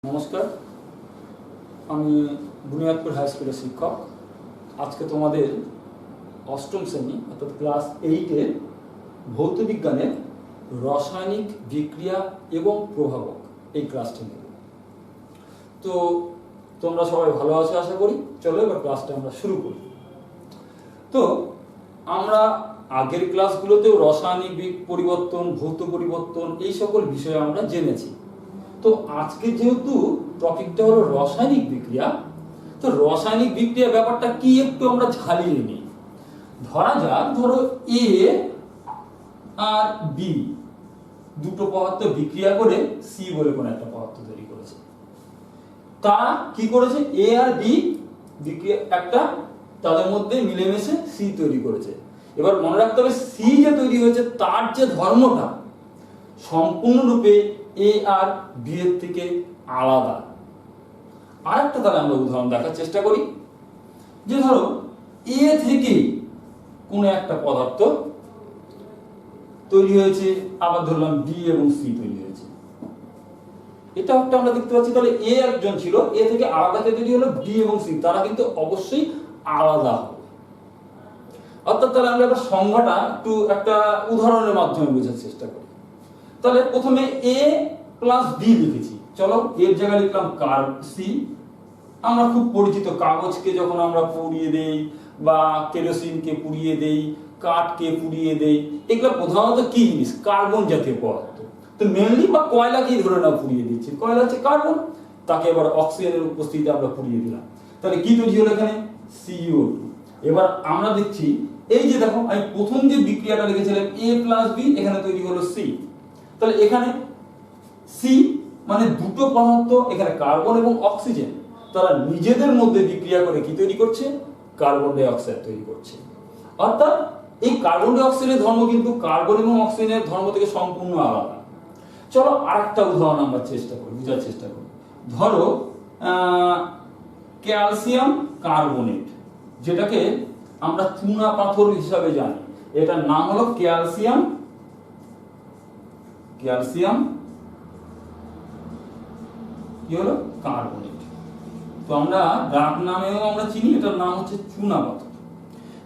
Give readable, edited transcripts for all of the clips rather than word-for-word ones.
নমস্কার, আমি বুনিয়াদপুর হাই স্কুলের শিক্ষক। আজকে তোমাদের অষ্টম শ্রেণী অর্থাৎ ক্লাস 8-এর ভৌত বিজ্ঞানের রাসায়নিক বিক্রিয়া এবং প্রভাবক এই ক্লাসটি নেব। তো তোমরা সবাই ভালো আছো আশা করি। চলো এবার ক্লাসটা আমরা শুরু করি। তো আমরা আগের ক্লাসগুলোতেও রাসায়নিক পরিবর্তন, ভৌত পরিবর্তন এই সকল বিষয়ে আমরা জেনেছি। তো আজকে যেহেতু টপিকটা হলো রাসায়নিক বিক্রিয়া, তো রাসায়নিক বিক্রিয়া ব্যাপারটা কি একটু আমরা ঝালিয়ে নিই। ধরা যাক, ধরো এ আর বি দুটো পদার্থ বিক্রিয়া করে সি বলে কোন একটা পদার্থ তৈরি করেছে। তারা কি করেছে? এ আর বি বিক্রিয়া একটা তাদের মধ্যে মিলেমিশে সি তৈরি করেছে। এবার মনে রাখতে হবে, সি যে তৈরি হয়েছে তার যে ধর্মটা সম্পূর্ণরূপে এ আর বি এর থেকে আলাদা। আরেকটা তাহলে আমরা উদাহরণ দেখার চেষ্টা করি। যে ধরো এ থেকে কোন একটা পদার্থ তৈরি হয়েছে, আবার ধরলাম বি এবং সি তৈরি হয়েছে। এটা একটা আমরা দেখতে পাচ্ছি। তাহলে এ একজন ছিল, এ থেকে আলাদা কে তৈরি হলো? বি এবং সি। তারা কিন্তু অবশ্যই আলাদা হবে। অর্থাৎ তাহলে আমরা একটা সংজ্ঞাটা একটু একটা উদাহরণের মাধ্যমে বোঝার চেষ্টা করি। তাহলে প্রথমে এ প্লাস বি লিখেছি। চলো এর জায়গায় লিখলাম সি। আমরা খুব পরিচিত, কাগজকে যখন আমরা পুড়িয়ে দেই বা কেরোসিনকে পুড়িয়ে দেই, কাঠকে পুড়িয়ে দেই, এগুলো প্রধানত কি জিনিস? কার্বন জাতীয় পদার্থ। তো মেনলি বা কয়লাকেই ধরে না পুড়িয়ে দিচ্ছি, কয়লা হচ্ছে কার্বন, তাকে এবার অক্সিজেনের উপস্থিতিতে আমরা পুড়িয়ে দিলাম। তাহলে কি তৈরি হলো এখানে? CO2। এবার আমরা দেখছি, এই যে দেখো আমি প্রথম যে বিক্রিয়াটা লিখেছিলাম এ প্লাস বি, এখানে তৈরি হলো সি। তাহলে এখানে সি মানে দুটো পদার্থ, এখানে কার্বন এবং অক্সিজেন, তারা নিজেদের মধ্যে বিক্রিয়া করে কি তৈরি করছে? কার্বন ডাই অক্সাইড তৈরি করছে। অর্থাৎ এই কার্বন ডাই অক্সাইডের ধর্ম কিন্তু কার্বন এবং অক্সিজেনের ধর্ম থেকে সম্পূর্ণ আলাদা। চলো আরেকটা উদাহরণ আমরা বুঝার চেষ্টা করি। ধরো ক্যালসিয়াম কার্বনেট, যেটাকে আমরা চুনা পাথর হিসাবে জানি, এটার নাম হলো ক্যালসিয়াম কি হলো? কার্বনেট। তো আমরা ডাক নামেও আমরা চিনি, এটার নাম হচ্ছে চুনা পাথর।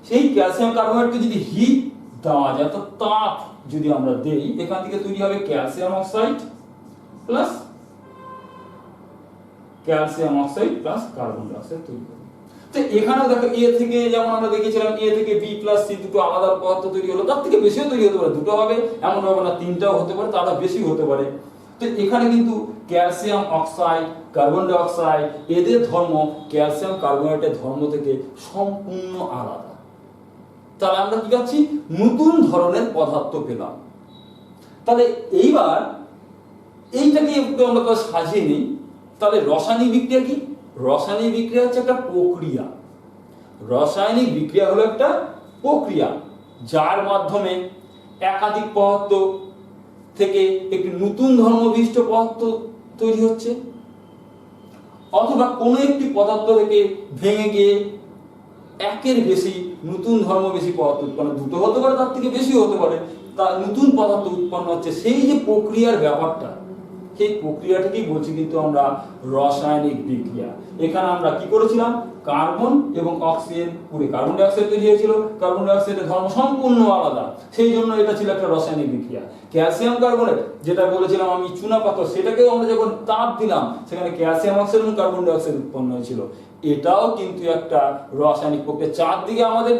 সেই ক্যালসিয়াম কার্বনেটকে যদি হিট দেওয়া যায়, তো তাপ যদি আমরা দেই, এখান থেকে তৈরি হবে calcium oxide plus carbon die oxide তৈরি হবে। তো এখানেও দেখো এ থেকে, যেমন আমরা দেখেছিলাম এ থেকে বি প্লাস সি দুটো আলাদা পদার্থ তৈরি হলো, তার থেকে বেশিও তৈরি হতে পারে, দুটো হবে এমন হবে না, তিনটাও হতে পারে, তারা বেশি হতে পারে। তো এখানে কিন্তু calcium oxide, carbon die oxide, এদের ধর্ম ক্যালসিয়াম কার্বনেটের ধর্ম থেকে সম্পূর্ণ আলাদা। তাহলে আমরা কি পাচ্ছি? নতুন ধরনের পদার্থ পেলাম। তাহলে এইবার এইটাকে একটু আমরা সাজিয়ে নিই। তাহলে রাসায়নিক বিক্রিয়া কি? রাসায়নিক বিক্রিয়া হচ্ছে একটা প্রক্রিয়া। রাসায়নিক বিক্রিয়া হলো একটা প্রক্রিয়া যার মাধ্যমে একাধিক পদার্থ থেকে একটি নতুন ধর্মবিশিষ্ট পদার্থ তৈরি হচ্ছে, অথবা কোনো একটি পদার্থ থেকে ভেঙে গিয়ে একের বেশি নতুন ধর্মবেশী পদার্থ উৎপন্ন, দুটো হতে পারে, তার থেকে বেশি হতে পারে, তার নতুন পদার্থ উৎপন্ন হচ্ছে। সেই যে প্রক্রিয়ার ব্যাপারটা, সেই প্রক্রিয়াটাকেই বলছি কিন্তু আমরা রাসায়নিক বিক্রিয়া। এখানে আমরা কি করেছিলাম? কার্বন এবং অক্সিজেন পুড়ে কার্বন ডাই অক্সাইড তৈরি হয়েছিল। কার্বন ডাই অক্সাইডের ধর্ম সম্পূর্ণ আলাদা, সেই জন্য এটা ছিল একটা রাসায়নিক বিক্রিয়া। ক্যালসিয়াম কার্বনেট, যেটা বলেছিলাম আমি চুনা পাথর, সেটাকেও আমরা যখন তাপ দিলাম, সেখানে ক্যালসিয়াম অক্সাইড এবং কার্বন ডাই অক্সাইড উৎপন্ন হয়েছিল। এটাও কিন্তু একটা রাসায়নিক প্রক্রিয়া। চারদিকে আমাদের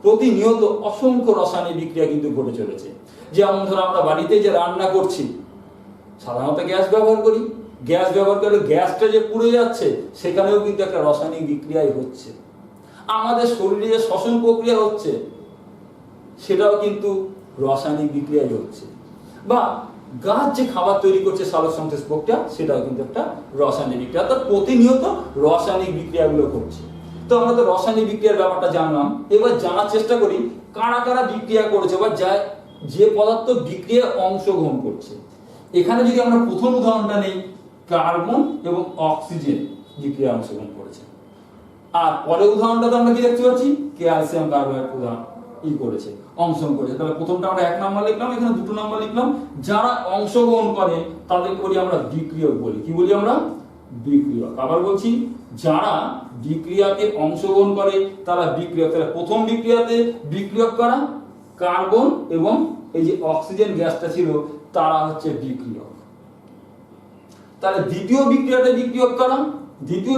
প্রতিনিয়ত অসংখ্য রাসায়নিক বিক্রিয়া কিন্তু ঘটে চলেছে। যেমন ধরো আমরা বাড়িতে যে রান্না করছি, সাধারণত গ্যাস ব্যবহার করি, গ্যাস ব্যবহার করলে গ্যাসটা যে পুড়ে যাচ্ছে, সেখানেও কিন্তু একটা রাসায়নিক বিক্রিয়াই হচ্ছে। আমাদের শরীরে যে শ্বসন প্রক্রিয়া হচ্ছে, সেটাও কিন্তু রাসায়নিক বিক্রিয়াই হচ্ছে। বা গাছ যে খাবার তৈরি করছে, সালোক সংশ্লেষ প্রক্রিয়া, সেটাও কিন্তু একটা রাসায়নিক বিক্রিয়া। অর্থাৎ প্রতিনিয়ত রাসায়নিক বিক্রিয়াগুলো করছে। তো আমরা তো রাসায়নিক বিক্রিয়ার ব্যাপারটা জানলাম। এবার জানার চেষ্টা করি কারা কারা বিক্রিয়া করেছে বা যে পদার্থ বিক্রিয়ায় অংশগ্রহণ করছে। এখানে যদি আমরা প্রথম উদাহরণটা নেই, কার্বন এবং অক্সিজেন বিক্রিয়ায় অংশগ্রহণ করেছে। আর পরের উদাহরণটাতে আমরা কি দেখতে পাচ্ছি? ক্যালসিয়াম কার্বনেট উদাহরণ করেছে, অংশগ্রহণ করেছে। তাহলে প্রথমটা আমরা 1 নাম্বার লিখলাম, এখানে 2 নাম্বার লিখলাম। যারা অংশগ্রহণ করে তাদেরকে বলি আমরা বিক্রিয়ক বলি। কি বলি আমরা? বিক্রিয়ক। আবার বলছি, যারা বিক্রিয়াতে অংশগ্রহণ করে তারা বিক্রিয়ক। তাহলে প্রথম বিক্রিয়াতে বিক্রিয়ক করা কার্বন এবং এই যে অক্সিজেন গ্যাসটা ছিল তারা হচ্ছে বিক্রিয়ক। তাহলে দ্বিতীয় বিক্রিয়াতে বিক্রিয়ক করা, দ্বিতীয়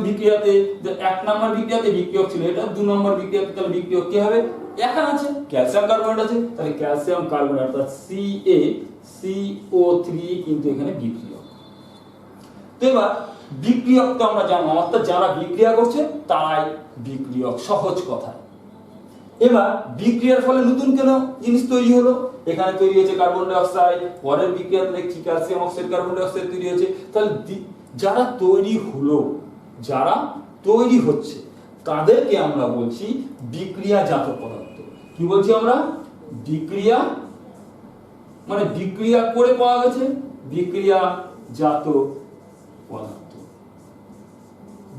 বিক্রিয়াতে যে 1 নাম্বার বিক্রিয়াতে বিক্রিয়ক ছিল, এটা 2 নাম্বার বিক্রিয়াতে তাহলে বিক্রিয়ক কি হবে? এখানে আছে ক্যালসিয়াম কার্বনেট আছে, তাহলে ক্যালসিয়াম কার্বনেট অর্থাৎ CaCO3 কিন্তু এখানে বিক্রিয়ক। তো এবার বিক্রিয়ক তো আমরা জানলাম, অর্থাৎ যারা বিক্রিয়া করছে তারাই বিক্রিয়ক, সহজ কথায়। এবার বিক্রিয়ার ফলে নতুন কেন জিনিস তৈরি হলো? এখানে তৈরি হয়েছে কার্বন ডাই অক্সাইড, পরের বিক্রিয়াতে দেখছি calcium oxide carbon die oxide তৈরি হয়েছে। তাহলে যারা তৈরি হলো, যারা তৈরি হচ্ছে তাদেরকে আমরা বলছি বিক্রিয়াজাত পদার্থ। কি বলছি আমরা? বিক্রিয়া মানে বিক্রিয়া করে পাওয়া গেছে, বিক্রিয়াজাত পদার্থ,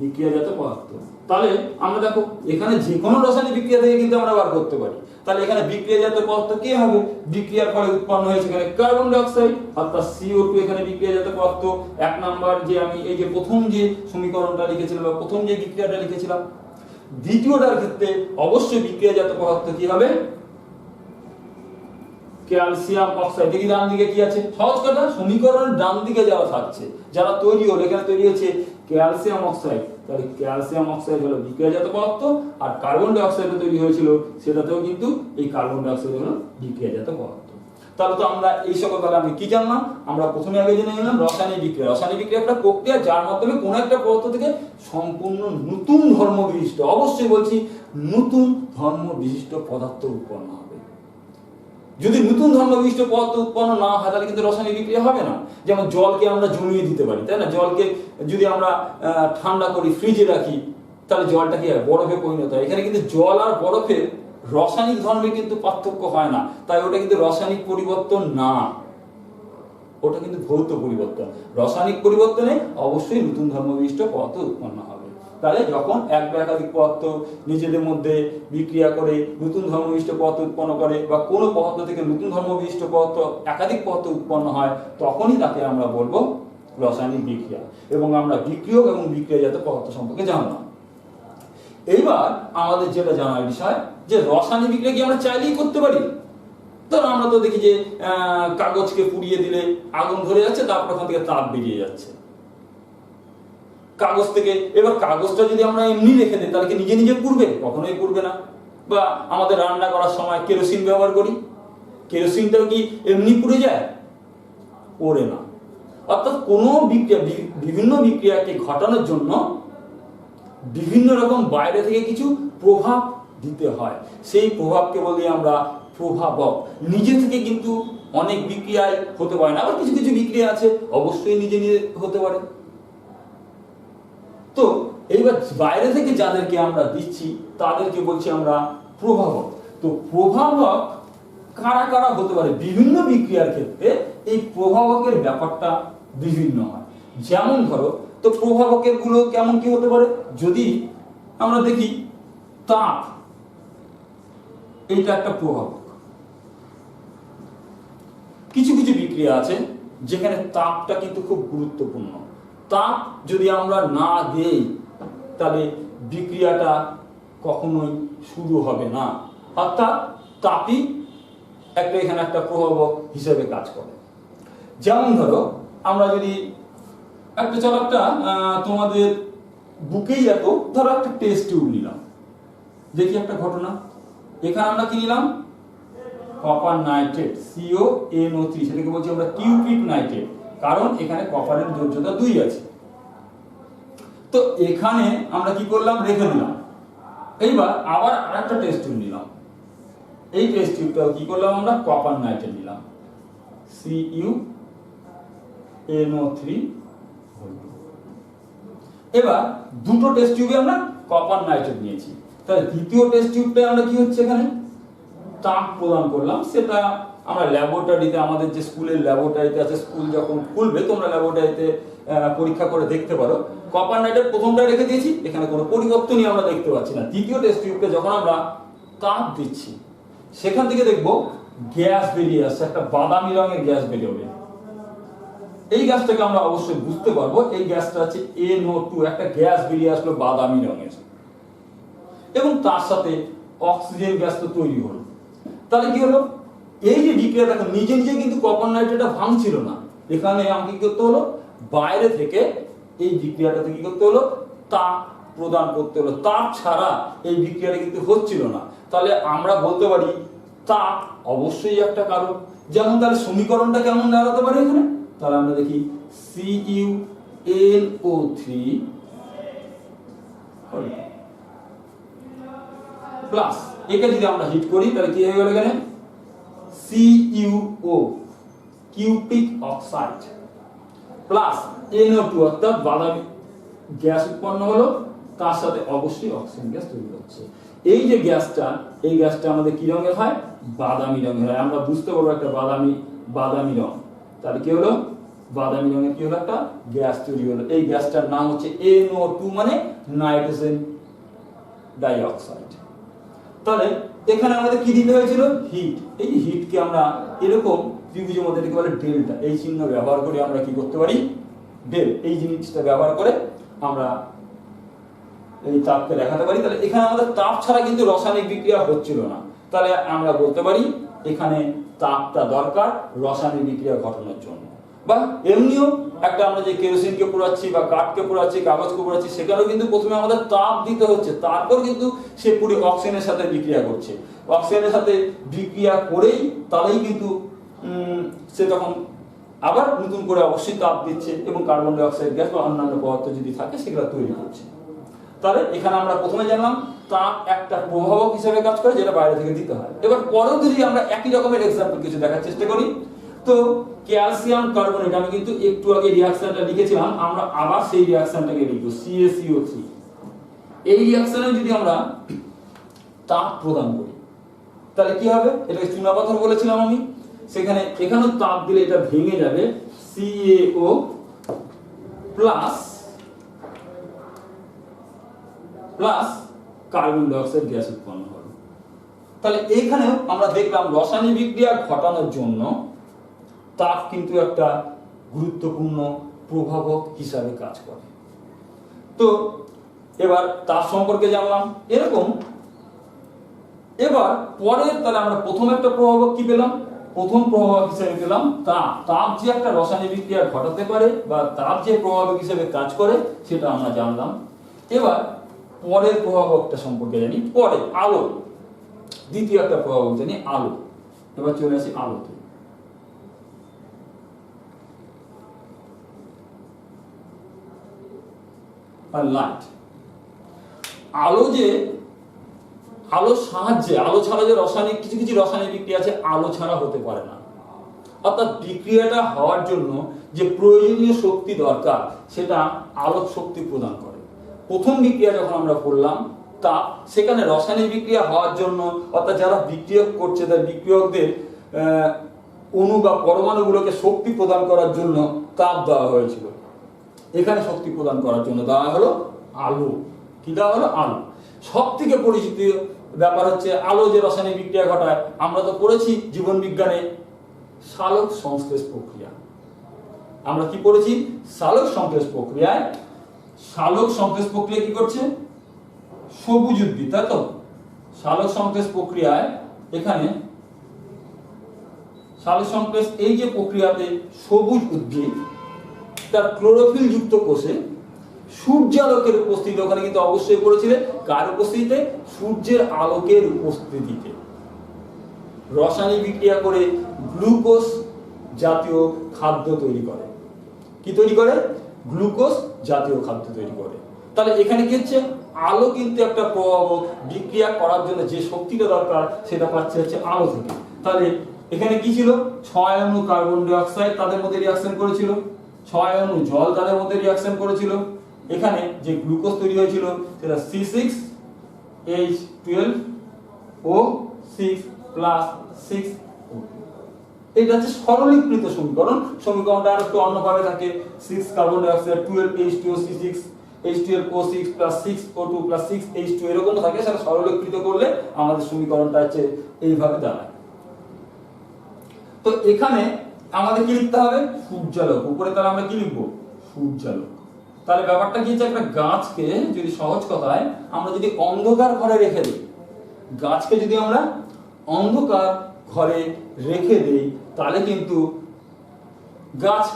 বিক্রিয়াজাত পদার্থ। তাহলে আমরা দেখো এখানে যে কোনো রাসায়নিক বিক্রিয়া থেকে কিন্তু আমরা বার করতে পারি। তাহলে এখানে বিক্রিয়াজাত পদার্থ কি হবে? বিক্রিয়ার ফলে উৎপন্ন হয়েছে এখানে কার্বন ডাই অক্সাইড অর্থাৎ CO2 এখানে বিক্রিয়াজাত পদার্থ। 1 নাম্বার যে আমি এই যে প্রথম যে সমীকরণটা লিখেছিলাম বা প্রথম যে বিক্রিয়াটা লিখেছিলাম, দ্বিতীয়টার ক্ষেত্রে অবশ্যই বিক্রিয়াজাত পদার্থ কি হবে? Calcium oxide. দেখি ডান দিকে কি আছে? সহজ কথা, সমীকরণের ডান দিকে যারা থাকছে, যারা তৈরি হলো, এখানে তৈরি হচ্ছে ক্যালসিয়াম অক্সাইড, তাহলে ক্যালসিয়াম অক্সাইড হলো বিক্রিয়াজাত পদার্থ। আর কার্বন ডাই অক্সাইড তৈরি হয়েছিল সেটাতেও কিন্তু এই কার্বন ডাই অক্সাইড হলো বিক্রিয়াজাত পদার্থ। তাহলে তো আমরা এই সকল তাহলে আমি কি জানলাম? আমরা প্রথমে আগে জেনে নিলাম রাসায়নিক বিক্রিয়া। রাসায়নিক বিক্রিয়া একটা প্রক্রিয়া যার মাধ্যমে কোনো একটা পদার্থ থেকে সম্পূর্ণ নতুন ধর্ম বিশিষ্ট, অবশ্যই বলছি নতুন ধর্ম বিশিষ্ট পদার্থ উৎপন্ন হবে। যদি নতুন ধর্ম বিশিষ্ট পদার্থ উৎপন্ন না হয় তাহলে কিন্তু রাসায়নিক বিক্রিয়া হবে না। যেমন জলকে আমরা জমিয়ে দিতে পারি, তাই না? জলকে যদি আমরা ঠান্ডা করি, ফ্রিজে রাখি, তাহলে জলটা কি হয়? বরফে পরিণত হয়। এখানে কিন্তু জল আর বরফের রাসায়নিক ধর্মে কিন্তু পার্থক্য হয় না, তাই ওটা কিন্তু রাসায়নিক পরিবর্তন না, ওটা কিন্তু ভৌত পরিবর্তন। রাসায়নিক পরিবর্তনে অবশ্যই নতুন ধর্ম বিশিষ্ট পদার্থ উৎপন্ন হবে। তাহলে যখন এক বা একাধিক পদার্থ নিজেদের মধ্যে বিক্রিয়া করে নতুন ধর্ম বিশিষ্ট পদার্থ উৎপন্ন করে, বা কোনো পদার্থ থেকে নতুন ধর্ম বিশিষ্ট পদার্থ একাধিক পদার্থ উৎপন্ন হয়, তখনই তাকে আমরা বলবো রাসায়নিক বিক্রিয়া। এবং আমরা বিক্রিয়ক এবং বিক্রিয়াজাত পদার্থ সম্পর্কে জানলাম। এইবার আমাদের যেটা জানার বিষয় যে রাসায়নিক বিক্রিয়া কি আমরা চাইলেই করতে পারি? ধরো আমরা তো দেখি যে কাগজকে পুড়িয়ে দিলে আগুন ধরে যাচ্ছে, তারপর ওখান থেকে তাপ বেরিয়ে যাচ্ছে কাগজ থেকে। এবার কাগজটা যদি আমরা এমনি রেখে দিই তাহলে কি নিজে নিজে পুড়বে? কখনোই পুড়বে না। বা আমাদের রান্না করার সময় কেরোসিন ব্যবহার করি, কেরোসিনটাও কি এমনি পুড়ে যায়? পোড়ে না। অর্থাৎ কোনো বিক্রিয়া, বিভিন্ন বিক্রিয়াকে ঘটানোর জন্য বিভিন্ন রকম বাইরে থেকে কিছু প্রভাব দিতে হয়, সেই প্রভাবকে বলি আমরা প্রভাবক। নিজে থেকে কিন্তু অনেক বিক্রিয়ায় হতে পারে না, আবার কিছু কিছু বিক্রিয়া আছে অবশ্যই নিজে নিজে হতে পারে। তো এইবার বাইরে থেকে যাদেরকে আমরা দিচ্ছি তাদেরকে বলছি আমরা প্রভাবক। তো প্রভাবক কারা কারা হতে পারে? বিভিন্ন বিক্রিয়ার ক্ষেত্রে এই প্রভাবকের ব্যাপারটা বিভিন্ন হয়। যেমন ধরো, তো প্রভাবকের গুলো কেমন কি হতে পারে? যদি আমরা দেখি তাপ, এইটা একটা প্রভাবক। কিছু কিছু বিক্রিয়া আছে যেখানে তাপটা কিন্তু খুব গুরুত্বপূর্ণ। তাপ যদি আমরা না দেই তাহলে বিক্রিয়াটা কখনোই শুরু হবে না। অর্থাৎ তাপই এখানে একটা প্রভাবক হিসেবে কাজ করে। যেমন ধরো আমরা যদি একটা তোমাদের বুকেই ধরো একটা টেস্ট টিউব নিলাম, দেখি একটা ঘটনা। এখানে আমরা কি নিলাম? কপার নাইট্রেট, CONO3, সেটাকে বলছি আমরা কিউপিক নাইট্রেট, কারণ এখানে কপারের যোজ্যতা 2 আছে। তো এখানে আমরা কি করলাম? রেখে দিলাম। এইবার আবার আরেকটা টেস্ট টিউব নিলাম, এই টেস্ট টিউবটাও কি করলাম? আমরা কপার নাইট্রেট নিলাম, CuNO3। এবার দুটো টেস্ট টিউবে আমরা কপার নাইট্রেট নিয়েছি, তাহলে দ্বিতীয় টেস্ট টিউবটা আমরা কি হচ্ছে এখানে তাপ প্রদান করলাম। সেটা আমরা ল্যাবরেটরিতে, আমাদের যে স্কুলের ল্যাবরেটরিতে আছে, স্কুল যখন খুলবে তোমরা ল্যাবরেটরিতে পরীক্ষা করে দেখতে পারো। কপার নাইট্রেট প্রথমটা রেখে দিয়েছি, এখানে কোনো পরিবর্তনই আমরা দেখতে পাচ্ছি না। দ্বিতীয় টেস্ট টিউবকে যখন আমরা তাপ দিচ্ছি, সেখান থেকে দেখবো গ্যাস বেরিয়ে আসছে, একটা বাদামি রঙের গ্যাস বেরোবে। এই গ্যাসটাকে আমরা অবশ্যই বুঝতে পারবো, এই গ্যাসটা হচ্ছে NO2, একটা গ্যাস বেরিয়ে আসলো বাদামি রঙের, এবং তার সাথে অক্সিজেন গ্যাস তো তৈরি হলো। তাহলে কি হলো, এই যে বিক্রিয়া দেখো নিজে নিজে কিন্তু কপার নাইট্রেটটা ভাঙছিল না, এখানে আমাকে কি করতে হলো, বাইরে থেকে এই বিক্রিয়াটাতে কি করতে হলো, তাপ প্রদান করতে হলো। তাপ ছাড়া এই বিক্রিয়াটা কিন্তু হচ্ছিল না। তাহলে আমরা বলতে পারি তাপ অবশ্যই একটা কারণ। যেমন তাহলে সমীকরণটা কেমন দাঁড়াতে পারে এখানে, তাহলে আমরা দেখি CuNO3 প্লাস একে যদি আমরা হিট করি তাহলে কি হয়ে গেল এখানে CuO কিউপিক অক্সাইড প্লাস NO2 অর্থাৎ বাদামি গ্যাস উৎপন্ন হলো, তার সাথে অবশ্যই অক্সিজেন গ্যাস তৈরি হচ্ছে। এই যে গ্যাসটা, এই গ্যাসটা আমাদের কি রঙের হয়, বাদামি রঙের হয়। আমরা বুঝতে পারবো একটা বাদামি রং। তাহলে কি হলো, বাদামি রঙের কি হলো, একটা গ্যাস তৈরি হলো। এই গ্যাসটার নাম হচ্ছে NO2 মানে নাইট্রোজেন ডাইঅক্সাইড। তাহলে এখানে আমাদের কি দিতে হয়েছিল, হিট। এই হিটকে আমরা এরকম ত্রিভুজের মধ্যে এটাকে বলে ডেল্টা, এই চিহ্ন ব্যবহার করে আমরা কি করতে পারি, ডেল এই জিনিসটা ব্যবহার করে আমরা এই তাপকে দেখাতে পারি। তাহলে এখানে আমাদের তাপ ছাড়া কিন্তু রাসায়নিক বিক্রিয়া হচ্ছিল না। তাহলে আমরা বলতে পারি এখানে তাপটা দরকার রাসায়নিক বিক্রিয়া ঘটানোর জন্য। বা এমনিও একটা আমরা যে কেরোসিনকে পোড়াচ্ছি বা কাঠকে পোড়াচ্ছি, কাগজকে পোড়াচ্ছি, সেখানেও কিন্তু প্রথমে আমাদের তাপ দিতে হচ্ছে, তারপর কিন্তু সে পুরো অক্সিজেনের সাথে বিক্রিয়া করছে। অক্সিজেনের সাথে বিক্রিয়া করেই তাহলেই কিন্তু সে তখন আবার নতুন করে অবশ্যই তাপ দিচ্ছে এবং কার্বন ডাই অক্সাইড গ্যাস বা অন্যান্য পদার্থ যদি থাকে সেগুলো তৈরি করছে। তাহলে এখানে আমরা প্রথমে জানলাম তাপ একটা প্রভাবক হিসেবে কাজ করে, যেটা বাইরে থেকে দিতে হয়। এবার পরেও যদি আমরা একই রকমের এক্সাম্পল কিছু দেখার চেষ্টা করি, তো ক্যালসিয়াম কার্বনেট, আমি কিন্তু একটু আগে রিঅ্যাকশনটা লিখেছিলাম, আমরা আবার সেই রিঅ্যাকশনটাকে লিখব CaCO3। এই রিঅ্যাকশনে যদি আমরা তাপ প্রদান করি তাহলে কি হবে, এটাকে চুনাপাথর বলেছিলাম আমি, সেখানে এখানেও তাপ দিলে এটা ভেঙে যাবে, CaO plus carbon die oxide gas উৎপন্ন হলো। তাহলে এইখানেও আমরা দেখলাম রাসায়নিক বিক্রিয়া ঘটানোর জন্য তাপ কিন্তু একটা গুরুত্বপূর্ণ প্রভাবক হিসাবে কাজ করে। তো এবার তাপ সম্পর্কে জানলাম এরকম। এবার পরের তাহলে আমরা প্রথম একটা প্রভাবক কি পেলাম, প্রথম প্রভাবক হিসেবে পেলাম তাপ। তাপ যে একটা রাসায়নিক বিক্রিয়া ঘটাতে পারে বা তাপ যে প্রভাবক হিসেবে কাজ করে সেটা আমরা জানলাম। এবার পরের প্রভাবকটা সম্পর্কে জানি, পরে আলো, দ্বিতীয় একটা প্রভাবক জানি আলো। এবার চলে আসি আলোতে। আর লাইট, আলোর সাহায্যে, আলো ছাড়া যে রাসায়নিক কিছু রাসায়নিক বিক্রিয়া আছে আলো ছাড়া হতে পারে না। অর্থাৎ বিক্রিয়াটা হওয়ার জন্য যে প্রয়োজনীয় শক্তি দরকার সেটা আলোক শক্তি প্রদান করে। প্রথম বিক্রিয়া যখন আমরা করলাম তাপ, সেখানে রাসায়নিক বিক্রিয়া হওয়ার জন্য অর্থাৎ যারা বিক্রিয়ক করছে তার বিক্রিয়কদের অণু বা পরমাণুগুলোকে শক্তি প্রদান করার জন্য তাপ দেওয়া হয়েছিল। এখানে শক্তি প্রদান করার জন্য দেওয়া হলো আলো। কি দেওয়া হলো, আলো। সব থেকে পরিচিত ব্যাপার হচ্ছে আলো যে রাসায়নিক বিক্রিয়া ঘটায়, আমরা তো পড়েছি জীবন বিজ্ঞানে সালোক সংশ্লেষ প্রক্রিয়া। আমরা কি পড়েছি, সালোক সংশ্লেষ প্রক্রিয়ায়, সালোক সংশ্লেষ প্রক্রিয়া কি করছে, সবুজ উদ্ভিদ, তাই তো। সালোক সংশ্লেষ প্রক্রিয়ায় এখানে সালোক সংশ্লেষ এই যে প্রক্রিয়াতে সবুজ উদ্ভিদ তার ক্লোরোফিল যুক্ত কোষে সূর্যালোকের উপস্থিতি, ওখানে কিন্তু অবশ্যই পড়েছিলেন কার উপস্থিতিতে, সূর্যের আলোকের উপস্থিতিতে রাসায়নিক বিক্রিয়া করে গ্লুকোজ জাতীয় খাদ্য তৈরি করে। কি তৈরি করে, গ্লুকোজ জাতীয় খাদ্য তৈরি করে। তাহলে এখানে কি হচ্ছে, আলো কিন্তু একটা প্রভাবক, বিক্রিয়া করার জন্য যে শক্তিটা দরকার সেটা পাচ্ছে হচ্ছে আলো থেকে। তাহলে এখানে কি ছিল, 6 অণু কার্বন ডাই অক্সাইড তাদের মধ্যে রিঅ্যাকশন করেছিল, 6 অণু জল তাদের মধ্যে রিঅ্যাকশন করেছিল। এখানে যে গ্লুকোজ তৈরি হয়েছিল সেটা C6H12O6 প্লাস 6O2। এটা হচ্ছে সরলীকৃত সমীকরণ। সমীকরণটা আর একটু অন্যভাবে থাকে, 6 carbon dioxide 12H2O6 H2O6 plus 6O2 plus 6H2 এরকম থাকে, সেটা সরলীকৃত করলে আমাদের সমীকরণটা হচ্ছে এইভাবে দাঁড়ায়। তো এখানে আমাদের কি লিখতে হবে? সূর্যালোক। উপরে তাহলে আমরা কি লিখবো? সূর্যালোক। তাহলে ব্যাপারটা কি হচ্ছে, একটা গাছকে যদি সহজ কথায় আমরা যদি অন্ধকার ঘরে রেখে দিই, গাছকে যদি আমরা অন্ধকার ঘরে রেখে দেই, তাহলে কিন্তু গাছ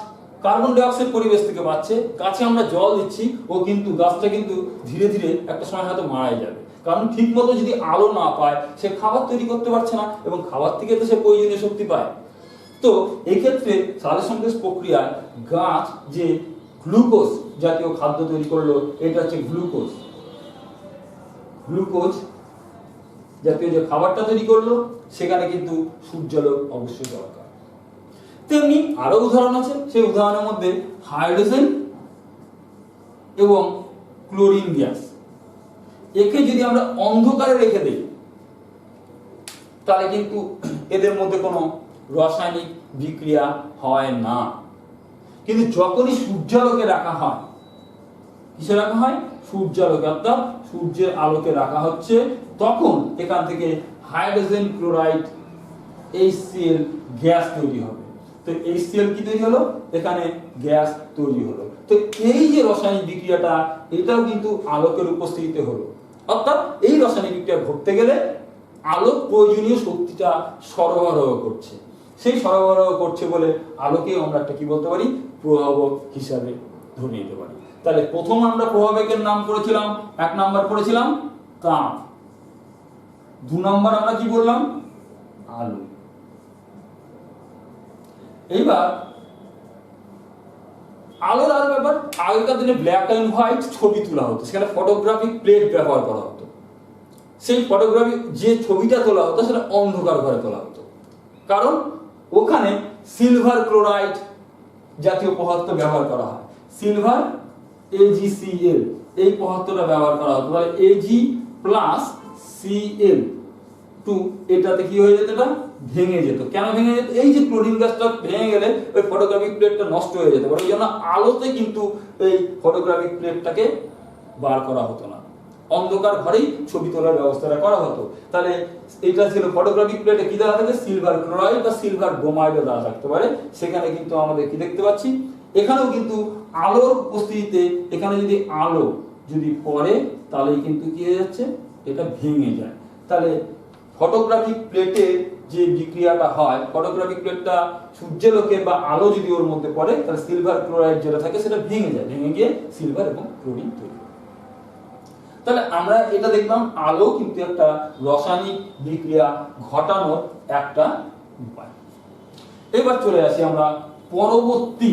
কার্বন ডাই অক্সাইড পরিবেশ থেকে পাচ্ছে, গাছে আমরা জল দিচ্ছি, ও কিন্তু গাছটা কিন্তু ধীরে ধীরে একটা সময় হয়তো মারা যাবে। কারণ ঠিক মতো যদি আলো না পায়, সে খাবার তৈরি করতে পারছে না, এবং খাবার থেকে তো সে প্রয়োজনীয় শক্তি পায়। তো এই ক্ষেত্রে সালোকসংশ্লেষ প্রক্রিয়ায় গাছ যে গ্লুকোজ জাতীয় খাদ্য তৈরি করলো, এটা হচ্ছে গ্লুকোজ জাতীয় যে খাবারটা তৈরি করলো, সেখানে কিন্তু সূর্যালোক অবশ্যই দরকার। তেমনি আরো উদাহরণ আছে, সেই উদাহরণের মধ্যে হাইড্রোজেন এবং ক্লোরিন গ্যাস, একে যদি আমরা অন্ধকারে রেখে দিই, তাহলে কিন্তু এদের মধ্যে কোনো রাসায়নিক বিক্রিয়া হয় না। কিন্তু যখনই সূর্যালোকে রাখা হয়, কিসে রাখা হয়? সূর্যালোকে, অর্থাৎ সূর্যের আলোকে রাখা হচ্ছে, তখন এখান থেকে হাইড্রোজেন ক্লোরাইড HCl গ্যাস তৈরি হবে। তো HCl কি তৈরি হলো? এখানে গ্যাস তৈরি হলো। তো এই যে রাসায়নিক বিক্রিয়াটা, এটাও কিন্তু আলোকের উপস্থিতিতে হলো। অর্থাৎ এই রাসায়নিক বিক্রিয়া ঘটতে গেলে আলোক প্রয়োজনীয় শক্তিটা সরবরাহ করছে, সেই সরবরাহ করছে বলে আলোকে আমরা একটা কি বলতে পারি? প্রভাবক হিসাবে ধরে নিতে পারি। তাহলে প্রথম আমরা প্রভাবকের নাম করেছিলাম, 1 নাম্বার করেছিলাম তাপ, 2 নাম্বার আমরা কি বললাম? আলো। এইবার আলোর আর ব্যাপার, আগেকার দিনে ব্ল্যাক এন্ড হোয়াইট ছবি তোলা হতো, সেখানে ফটোগ্রাফিক প্লেট ব্যবহার করা হতো। সেই ফটোগ্রাফিক যে ছবিটা তোলা হতো, সেটা অন্ধকার ঘরে তোলা হতো, কারণ ওখানে সিলভার ক্লোরাইড জাতীয় পদার্থ ব্যবহার করা হয়। সিলভার AgCl এই পদার্থটা ব্যবহার করা হতো। তাহলে Ag প্লাস Cl2 এটাতে কি হয়ে যেত? এটা ভেঙে যেত। কেন ভেঙে যেত? এই যে ক্লোরিন গ্যাসটা ভেঙে গেলে ওই ফটোগ্রাফিক প্লেটটা নষ্ট হয়ে যেত, ওই জন্য আলোতে কিন্তু এই ফটোগ্রাফিক প্লেটটাকে বার করা হতো না, অন্ধকার ঘরেই ছবি তোলার ব্যবস্থাটা করা হতো। তাহলে এটা ছিল ফটোগ্রাফিক প্লেটে কি দেওয়া থাকে? সিলভার ক্লোরাইড বা সিলভার ব্রোমাইডও দেওয়া থাকতে পারে। সেখানে কিন্তু আমাদের কি দেখতে পাচ্ছি? এখানেও কিন্তু আলোর উপস্থিতিতে, এখানে যদি আলো যদি পড়ে, তাহলে কিন্তু কি হয়ে যাচ্ছে? এটা ভেঙে যায়। তাহলে ফটোগ্রাফিক প্লেটে যে বিক্রিয়াটা হয়, ফটোগ্রাফিক প্লেটটা সূর্যালোকে বা আলো যদি ওর মধ্যে পড়ে, তাহলে সিলভার ক্লোরাইড যেটা থাকে সেটা ভেঙে যায়, ভেঙে গিয়ে সিলভার এবং ক্লোরিন তৈরি। তাহলে আমরা এটা দেখলাম, আলো কিন্তু একটা রাসায়নিক বিক্রিয়া ঘটানোর একটা উপায়। এবার চলে আসি আমরা পরবর্তী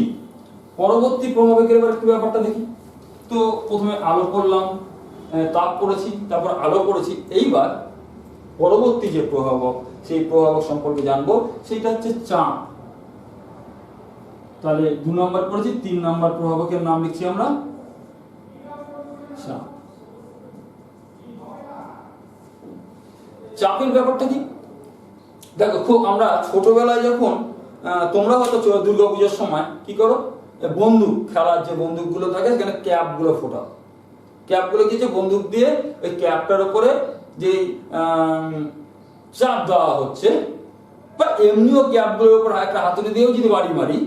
প্রভাবকের এবার একটু ব্যাপারটা দেখি। তো প্রথমে আলো পড়লাম, তাপ পড়েছি, তারপর আলো পড়েছি। এইবার পরবর্তী যে প্রভাবক, সেই প্রভাবক সম্পর্কে জানবো, সেটা হচ্ছে চাপ। তাহলে 2 নম্বর পড়েছি, 3 নম্বর প্রভাবকের নাম লিখছি আমরা চাপ। চাপের ব্যাপারটা কি? দেখো, খুব আমরা ছোটবেলায় যখন, তোমরা হয়তো দুর্গাপূজার সময় কি করো? বন্দুক খেলার যে বন্দুকগুলো থাকে, সেখানে ক্যাপগুলো ফোটাও। ক্যাপগুলো কি, বন্দুক দিয়ে ওই ক্যাপটার উপরে যে চাপ দেওয়া হচ্ছে, বা এমনিও ক্যাপগুলোর উপর একটা হাতুড়ি দিয়েও যদি বাড়ি মারি,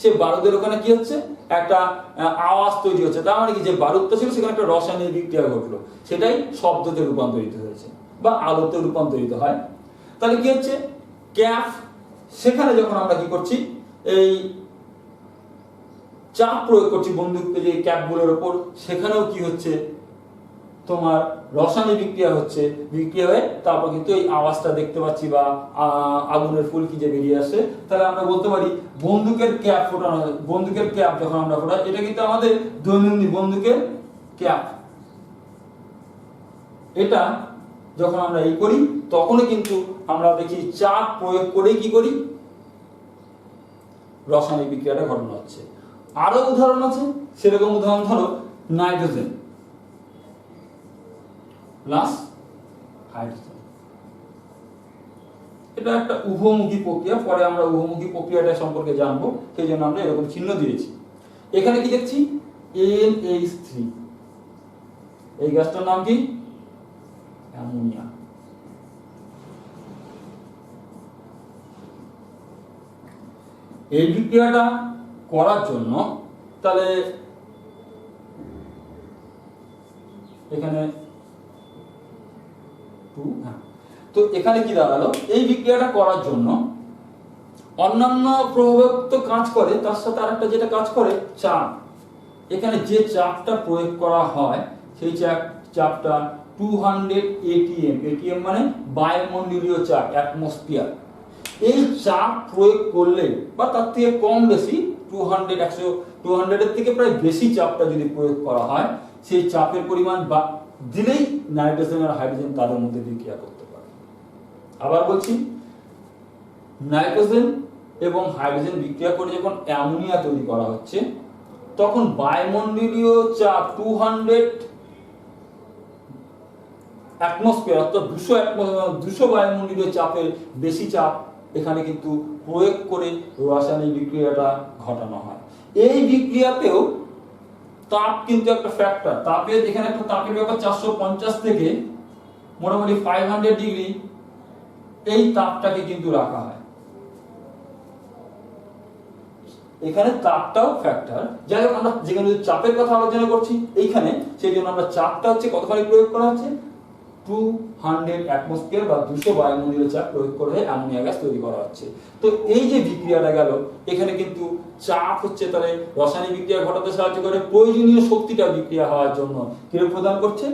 সে বারুদের ওখানে কি হচ্ছে? একটা আওয়াজ তৈরি হচ্ছে। তার মানে কি, যে বারুদটা ছিল সেখানে একটা রাসায়নিক বিক্রিয়া ঘটলো, সেটাই শব্দতে রূপান্তরিত হয়েছে বা আলোতে রূপান্তরিত হয়। তাহলে কি হচ্ছে? ক্যাপ, সেখানে যখন আমরা কি করছি? এই চাপ প্রয়োগ করছি বন্দুককে যে ক্যাপগুলোর উপর, সেখানেও কি হচ্ছে? তোমার রাসায়নিক বিক্রিয়া হচ্ছে, বিক্রিয়া হয়ে তারপর কিন্তু এই আওয়াজটা দেখতে পাচ্ছি, বা আগুনের ফুলকি যে বেরিয়ে আসে। তাহলে আমরা বলতে পারি বন্দুকের ক্যাপ ফোটানো, বন্দুকের ক্যাপ যখন আমরা ফোটাই, এটা কিন্তু আমাদের দৈনন্দিন বন্দুকের ক্যাপ। এটা যখন আমরা এই করি, তখনই কিন্তু আমরা দেখি চাপ প্রয়োগ করে কি করি? রাসায়নিক বিক্রিয়াটা ঘটানো হচ্ছে। আরো উদাহরণ আছে, সেরকম উদাহরণ ধরো নাইট্রোজেন প্লাস হাইড্রোজেন। এটা একটা উভমুখী প্রক্রিয়া, পরে আমরা উভমুখী প্রক্রিয়াটা সম্পর্কে জানবো, সেই জন্য আমরা এরকম চিহ্ন দিয়েছি। এখানে কি দেখছি? NH3 এই গ্যাসটার নাম কি? অ্যামোনিয়া। এই বিক্রিয়াটা করার জন্য তাহলে এখানে তো এখানে কি দাঁড়ালো, এই বিক্রিয়াটা করার জন্য অন্যান্য প্রভাবক তো কাজ করে, তার সাথে আরেকটা যেটা কাজ করে চাপ। এখানে যে চাপটা প্রয়োগ করা হয় সেই চাপটা 200 atm। atm মানে বায়ুমণ্ডলীয় চাপ, অ্যাটমসফিয়ার। এই চাপ প্রয়োগ করলে বা তার থেকে কম বেশি 200 এর থেকে প্রায় বেশি চাপটা যদি প্রয়োগ করা হয়, সেই চাপের পরিমাণ দিলেই নাইট্রোজেন আর হাইড্রোজেন তাদের মধ্যে বিক্রিয়া করতে পারে। আবার বলছি, নাইট্রোজেন এবং হাইড্রোজেন বিক্রিয়া করে যখন অ্যামোনিয়া তৈরি করা হচ্ছে, তখন বায়ুমণ্ডলীয় চাপ 200 অ্যাটমসফিয়ার অর্থাৎ 200 বায়ুমণ্ডলীয় চাপের বেশি চাপ এখানে কিন্তু প্রয়োগ করে রাসায়নিক বিক্রিয়াটা ঘটানো হয়। এই বিক্রিয়াতেও তাপ কিন্তু একটা ফ্যাক্টর। তাপের এখানে একটা তাপের ব্যাপার, 450 থেকে মোটামুটি 500 ডিগ্রি এই তাপটাকে কিন্তু রাখা হয়। এখানে তাপটাও ফ্যাক্টর। যাই হোক, আমরা যেখানে চাপের কথা আলোচনা করছি এইখানে, সেই জন্য আমরা চাপটা হচ্ছে কতখানি প্রয়োগ করা হচ্ছে, 200 অ্যাটমসফিয়ার বা 200 বায়ুমণ্ডলীয় চাপ প্রয়োগ করে অ্যামোনিয়া গ্যাস তৈরি করা হচ্ছে। তো এই যে বিক্রিয়াটা গেল, এখানে কিন্তু চাপ হচ্ছে তাহলে রাসায়নিক বিক্রিয়া ঘটাতে সাহায্য করে। প্রয়োজনীয় শক্তিটা বিক্রিয়া হওয়ার জন্য কে প্রদান করছে?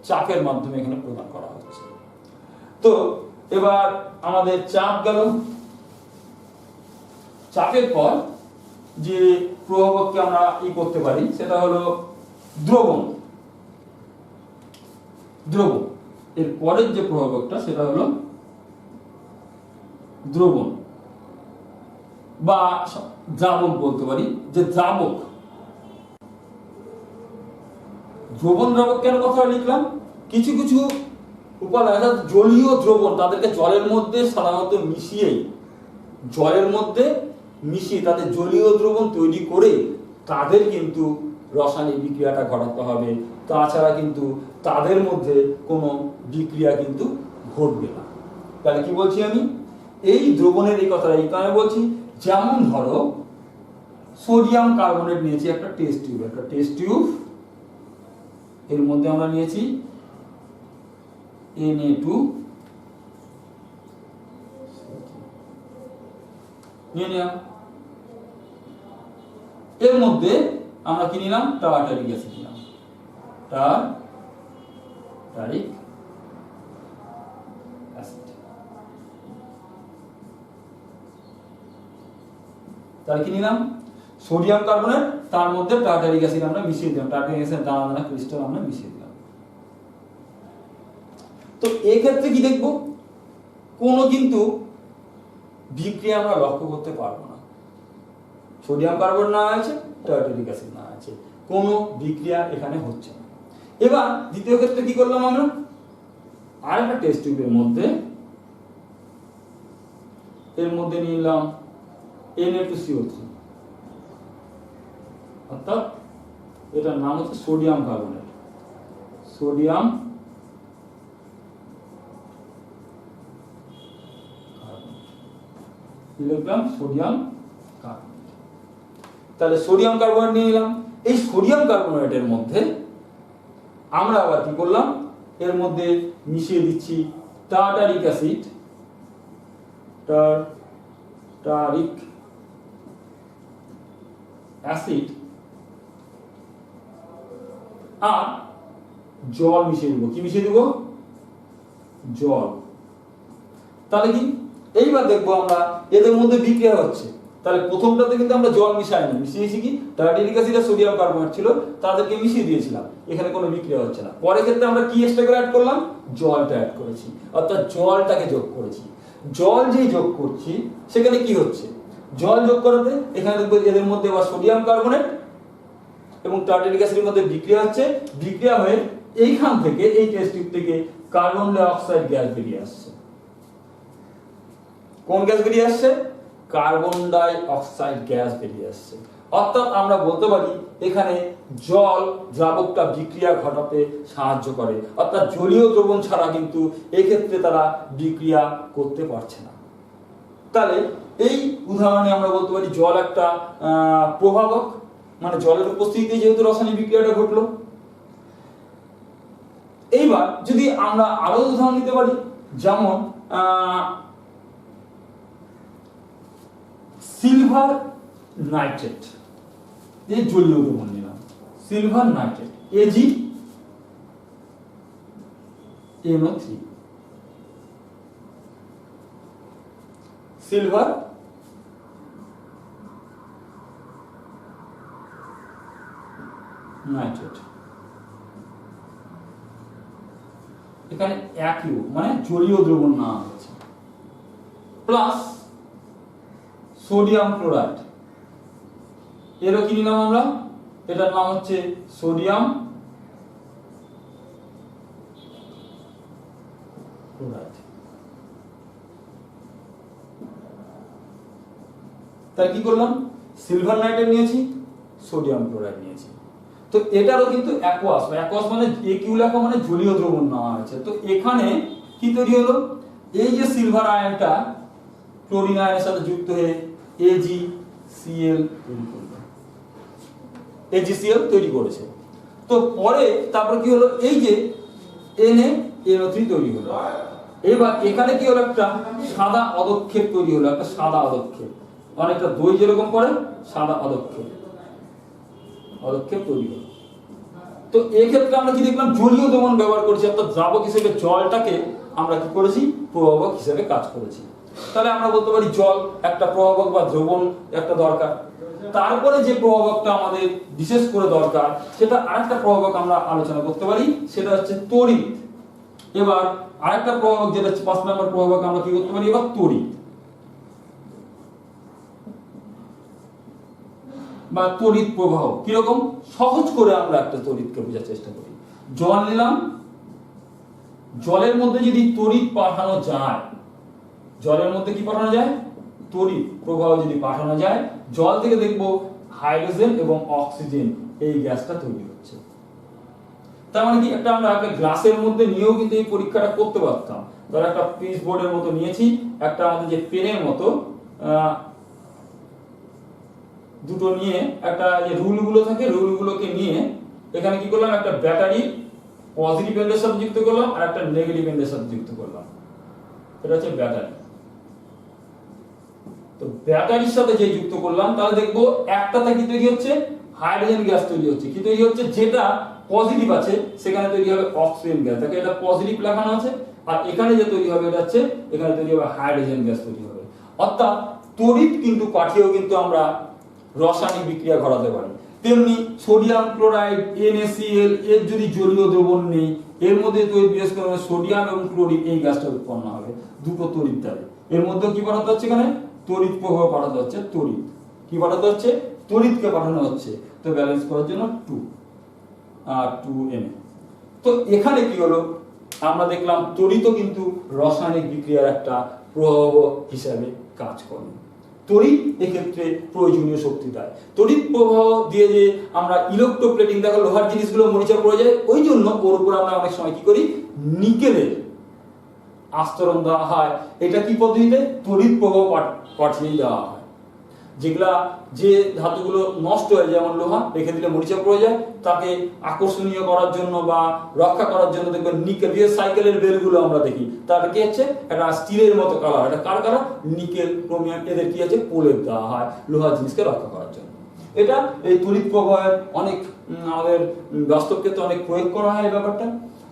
চাপের মাধ্যমে এখানে প্রদান করা হচ্ছে। তো এবার আমাদের চাপ গেল। চাপের পর যে প্রভাবককে আমরা করতে পারি সেটা হলো দ্রবণ। দ্রবণ এর পরের যে প্রভাবকটা সেটা হলো দ্রবণ বা দ্রাবক বলতে পারি, যে দ্রাবক। দ্রবণ দ্রাবক কেন কথা লিখলাম? কিছু কিছু উপাদান জলীয় দ্রবণ, তাদেরকে জলের মধ্যে সাধারণত মিশিয়ে তাদের জলীয় দ্রবণ তৈরি করে তাদের কিন্তু রাসায়নিক বিক্রিয়াটা ঘটাতে হবে। তাছাড়া কিন্তু তাদের মধ্যে কোনো বিক্রিয়া কিন্তু ঘটবে না। তাহলে কি বলছি আমি? এই দ্রবণের এই কথাটা এই কারণে বলছি, যেমন ধরো সোডিয়াম কার্বনেট নিয়েছি একটা টেস্ট টিউব, এর মধ্যে আমরা নিয়েছি Na2 নিয়ে নিলাম। এর মধ্যে আমরা কি নিলাম? টার্টারিক অ্যাসিড নিলাম, টার্টারিক অ্যাসিড। তাহলে কি নিলাম? সোডিয়াম কার্বনেট, তার মধ্যে টার্টারিক অ্যাসিড আমরা মিশিয়ে দিলাম, টার্টারিক অ্যাসিড দানা দানা ক্রিস্টাল আমরা মিশিয়ে দিলাম। তো এই ক্ষেত্রে কি দেখব? কোনো কিন্তু বিক্রিয়া আমরা লক্ষ্য করতে পারবো না। সোডিয়াম কার্বন না আছে, টার্টারিক অ্যাসিড না আছে, কোনো বিক্রিয়া এখানে হচ্ছে না। এবার দ্বিতীয় ক্ষেত্রে কি করলাম আমরা? আরেকটা টেস্ট টিউবের মধ্যে নিয়ে নিলাম Na2CO3, অর্থাৎ এটার নাম হচ্ছে sodium carbonate. Sodium sodium carbonate. তাহলে সোডিয়াম কার্বনেট নিয়ে নিলাম। এই সোডিয়াম কার্বনেটের মধ্যে আমরা আবার কি করলাম? এর মধ্যে মিশিয়ে দিচ্ছি টার্টারিক অ্যাসিড, আর জল মিশিয়ে দেবো। কি মিশিয়ে দেবো? জল। তাহলে কি এইবার দেখবো আমরা এদের মধ্যে বিক্রিয়া হচ্ছে। তাহলে প্রথমটাতে কিন্তু আমরা জল মিশাইনি, মিশিয়েছি কি টার্টারিক অ্যাসিড আর সোডিয়াম কার্বনেট ছিল, তাদেরকে মিশিয়ে দিয়েছিলাম, এখানে কোনো বিক্রিয়া হচ্ছে না। পরের ক্ষেত্রে আমরা কি এক্সট্রা করে অ্যাড করলাম? জলটা অ্যাড করেছি, অর্থাৎ জলটাকে যোগ করেছি। জল যেই যোগ করছি সেখানে কি হচ্ছে? জল যোগ করাতে এখানে দেখবো এদের মধ্যে আবার সোডিয়াম কার্বনেট এবং টার্টারিক অ্যাসিডের মধ্যে বিক্রিয়া হচ্ছে। বিক্রিয়া হয়ে এইখান থেকে, এই টেস্ট টিউব থেকে কার্বন ডাই অক্সাইড গ্যাস বেরিয়ে আসছে। কোন গ্যাস বেরিয়ে আসছে? কার্বন ডাই অক্সাইড গ্যাস বেরিয়ে আসছে। অর্থাৎ আমরা বলতে পারি এখানে জল দ্রাবকটা বিক্রিয়া ঘটাতে সাহায্য করে, অর্থাৎ জলীয় দ্রবণ ছাড়া কিন্তু এক্ষেত্রে তারা বিক্রিয়া করতে পারছে না। তাহলে এই উদাহরণে আমরা বলতে পারি জল একটা প্রভাবক, মানে জলের উপস্থিতিতে যেহেতু রাসায়নিক বিক্রিয়াটা ঘটলো। এইবার যদি আমরা আরো উদাহরণ নিতে পারি, যেমন সিলভার নাইট্রেট, এই জলীয় দ্রবণ নিলাম silver nitrate AgNO3, silver nitrate, এখানে একই মানে জলীয় দ্রবণ না হচ্ছে, প্লাস সোডিয়াম ক্লোরাইড, এরও কি নিলাম আমরা, এটার নাম হচ্ছে সোডিয়াম ক্লোরাইড। তাই কি করলাম, সিলভার নাইট্রেট নিয়েছি, সোডিয়াম ক্লোরাইড নিয়েছি। তো এটারও কিন্তু অ্যাকোয়াস মানে একিউ লেখা মানে জলীয় দ্রবণ নেওয়া হয়েছে। তো এখানে কি তৈরি হলো, এই যে সিলভার আয়নটা ক্লোরিন আয়নের সাথে যুক্ত হয়ে AgCl তৈরি করলো, AgCl তৈরি করেছে। তো পরে তারপর কি হলো, এই যে NaNO3 তৈরি হলো। এবার এখানে কি হলো, একটা সাদা অদক্ষেপ তৈরি হলো, একটা সাদা অদক্ষেপ, অনেকটা দই যেরকম করে সাদা অদক্ষেপ তৈরি হলো। তো এই ক্ষেত্রে আমরা কি দেখলাম, জলীয় দ্রবণ ব্যবহার করছি, অর্থাৎ দ্রাবক হিসেবে জলটাকে আমরা কি করেছি, প্রভাবক হিসেবে কাজ করেছি। তাহলে আমরা বলতে পারি জল একটা প্রভাবক বা দ্রবণ একটা দরকার। তারপরে যে প্রভাবকটা আমাদের বিশেষ করে দরকার, সেটা আরেকটা প্রভাবক আমরা আলোচনা করতে পারি, সেটা হচ্ছে তড়িৎ। এবার আরেকটা প্রভাবক যেটা হচ্ছে 5 নম্বর প্রভাবক, আমরা কি করতে পারি এবার তড়িৎ বা তড়িৎ প্রবাহ। কিরকম, সহজ করে আমরা একটা তড়িৎকে বোঝার চেষ্টা করি। জল নিলাম, জলের মধ্যে যদি তড়িৎ পাঠানো যায়, জলের মধ্যে কি পাঠানো যায়, তড়িৎ প্রবাহ যদি পাঠানো যায়, জল থেকে দেখবো হাইড্রোজেন এবং অক্সিজেন এই গ্যাসটা তৈরি হচ্ছে। তার মানে কি, একটা আমরা একটা গ্লাসের মধ্যে নিয়েও কিন্তু এই পরীক্ষাটা করতে পারতাম। ধর একটা পিচ বোর্ডের মতো নিয়েছি, একটা আমাদের যে পেনের মতো দুটো নিয়ে, একটা যে রুলগুলো থাকে রুলগুলোকে নিয়ে এখানে কি করলাম, একটা ব্যাটারি পজিটিভ এন্ডের সাথে যুক্ত করলাম আর একটা নেগেটিভ এন্ডের সাথে যুক্ত করলাম, এটা হচ্ছে ব্যাটারি। তো ব্যাটারির সাথে যে যুক্ত করলাম, তাহলে দেখবো একটাতে কি তৈরি হচ্ছে, হাইড্রোজেন গ্যাস তৈরি হচ্ছে। কি তৈরি হচ্ছে, যেটা পজিটিভ আছে সেখানে তৈরি হবে অক্সিজেন গ্যাস, তাকে এটা পজিটিভ লেখানো আছে। আর এখানে যে তৈরি হবে এটা হচ্ছে, এখানে তৈরি হবে হাইড্রোজেন গ্যাস তৈরি হবে। অর্থাৎ তড়িৎ কিন্তু পাঠিয়েও কিন্তু আমরা রাসায়নিক বিক্রিয়া ঘটাতে পারি। তেমনি সোডিয়াম ক্লোরাইড NaCl এর যদি জলীয় দ্রবণ নেই, এর মধ্যে তৈরি বিশেষ করে সোডিয়াম এবং ক্লোরিন এই গ্যাসটা উৎপন্ন হবে দুটো তড়িৎ দ্বারা। এর মধ্যে কি পাঠাতে হচ্ছে, এখানে তড়িৎ প্রবাহ পাঠাতে হচ্ছে, তড়িৎ কি পাঠাতে হচ্ছে, তড়িৎকে পাঠানো হচ্ছে। তো ব্যালেন্স করার জন্য 2 আর 2Na। তো এখানে কি হলো, আমরা দেখলাম তড়িৎও কিন্তু রাসায়নিক বিক্রিয়ার একটা প্রভাব হিসাবে কাজ করে। তড়িৎ এক্ষেত্রে প্রয়োজনীয় শক্তি দেয়। তড়িৎ প্রবাহ দিয়ে যে আমরা ইলেকট্রোপ্লেটিং, দেখো লোহার জিনিসগুলো মরিচা পড়ে যায়, ওই জন্য ওর উপর আমরা অনেক সময় কি করি, নিকেলের আস্তরণ দেওয়া হয়। এটা কি পদ্ধতিতে, তড়িৎ প্রবাহ পাঠিয়ে দেওয়া হয়। যেগুলা যে ধাতুগুলো নষ্ট হয়ে, যেমন লোহা রেখে দিলে মরিচা পড়ে যায়, তাকে আকর্ষণীয় করার জন্য বা রক্ষা করার জন্য দেখবেন নিকেল দিয়ে সাইকেলের বেলগুলো আমরা দেখি, তার কি হচ্ছে একটা স্টিলের মতো কালার, এটা কার কালার, নিকেল ক্রোমিয়াম, এদের কি আছে প্রলেপ দেওয়া হয় লোহার জিনিসকে রক্ষা করার জন্য। এটা এই তড়িৎ প্রবাহের অনেক আমাদের বাস্তব ক্ষেত্রে অনেক প্রয়োগ করা হয় এই ব্যাপারটা।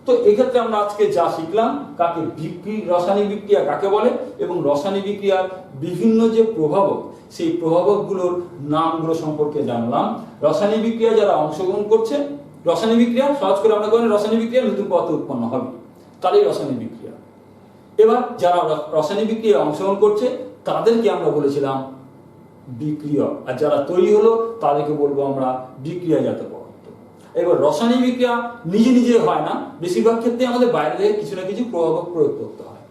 তো এক্ষেত্রে আমরা আজকে যা শিখলাম, কাকে রাসায়নিক বিক্রিয়া কাকে বলে, এবং রাসায়নিক বিক্রিয়ার বিভিন্ন যে প্রভাবক, সেই প্রভাবকগুলোর নামগুলো সম্পর্কে জানলাম। রাসায়নিক বিক্রিয়া যারা অংশগ্রহণ করছে, রাসায়নিক বিক্রিয়া সহজ করে আমরা বলি রাসায়নিক বিক্রিয়া নতুন পদার্থ উৎপন্ন হবে, তারই রাসায়নিক বিক্রিয়া। এবার যারা রাসায়নিক বিক্রিয়ায় অংশগ্রহণ করছে তাদেরকে আমরা বলেছিলাম বিক্রিয়ক, আর যারা তৈরি হলো তাদেরকে বলবো আমরা বিক্রিয়াজাত পদার্থ। এবার রাসায়নিক বিক্রিয়া নিজে নিজে হয় না, বেশিরভাগ ক্ষেত্রে আমাদের বাইরে থেকে কিছু না কিছু প্রভাবক প্রয়োগ করতে হয়।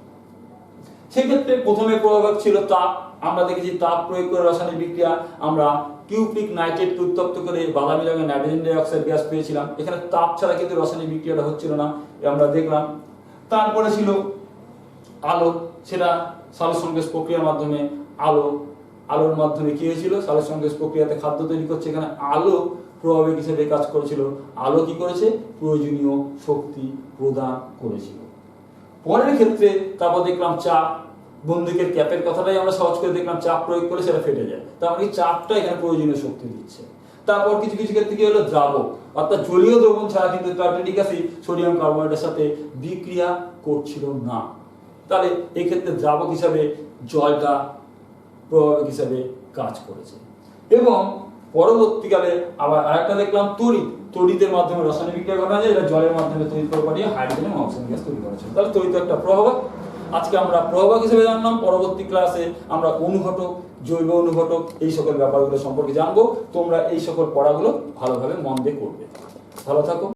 সেক্ষেত্রে প্রথমে প্রভাবক ছিল তাপ, আমরা দেখেছি তাপ প্রয়োগ করে রাসায়নিক বিক্রিয়া আমরা কিউপ্রিক নাইট্রেটকে উত্তপ্ত করে বাদামি রঙের নাইট্রোজেন ডাইঅক্সাইড গ্যাস পেয়েছিলাম। এখানে তাপ ছাড়া কিন্তু রাসায়নিক বিক্রিয়াটা হচ্ছিল না, আমরা দেখলাম। তারপরে ছিল আলো, সেটা সালোক সংশ্লেষ প্রক্রিয়ার মাধ্যমে আলোর মাধ্যমে কি হয়েছিল, সালোক সংশ্লেষ প্রক্রিয়াতে খাদ্য তৈরি করছে, এখানে আলো প্রভাবক হিসেবে কাজ করেছিল। আলো কি করেছে, প্রয়োজনীয় শক্তি প্রদান করেছিল। পরের ক্ষেত্রে তারপর দেখলাম চাপ, বন্দুকের ক্যাপের কথাটাই আমরা সহজ করে দেখলাম, চাপ প্রয়োগ করে সেটা ফেটে যায়, তার মানে চাপটা এখানে প্রয়োজনীয় শক্তি দিচ্ছে। তারপর কিছু কিছু ক্ষেত্রে কি হলো, দ্রাবক অর্থাৎ জলীয় দ্রবণ ছাড়া কিন্তু টার্টারিক অ্যাসিড সোডিয়াম কার্বনেটের সাথে বিক্রিয়া করছিল না, তাহলে এই ক্ষেত্রে দ্রাবক হিসাবে জলটা প্রভাবক হিসাবে কাজ করেছে। এবং পরবর্তীকালে আবার আরেকটা দেখলাম তড়িতের মাধ্যমে রাসায়নিক বিক্রিয়া ঘটানো যায়, এটা জলের মাধ্যমে তড়িৎ প্রবাহ পাঠিয়ে হাইড্রোজেন এবং অক্সিজেন গ্যাস তৈরি করেছে, তাহলে তড়িৎ একটা প্রভাবক। আজকে আমরা প্রভাবক হিসেবে জানলাম, পরবর্তী ক্লাসে আমরা অনুঘটক, জৈব অনুঘটক এই সকল ব্যাপারগুলো সম্পর্কে জানবো। তোমরা এই সকল পড়াগুলো ভালোভাবে মন দিয়ে করবে। ভালো থাকো।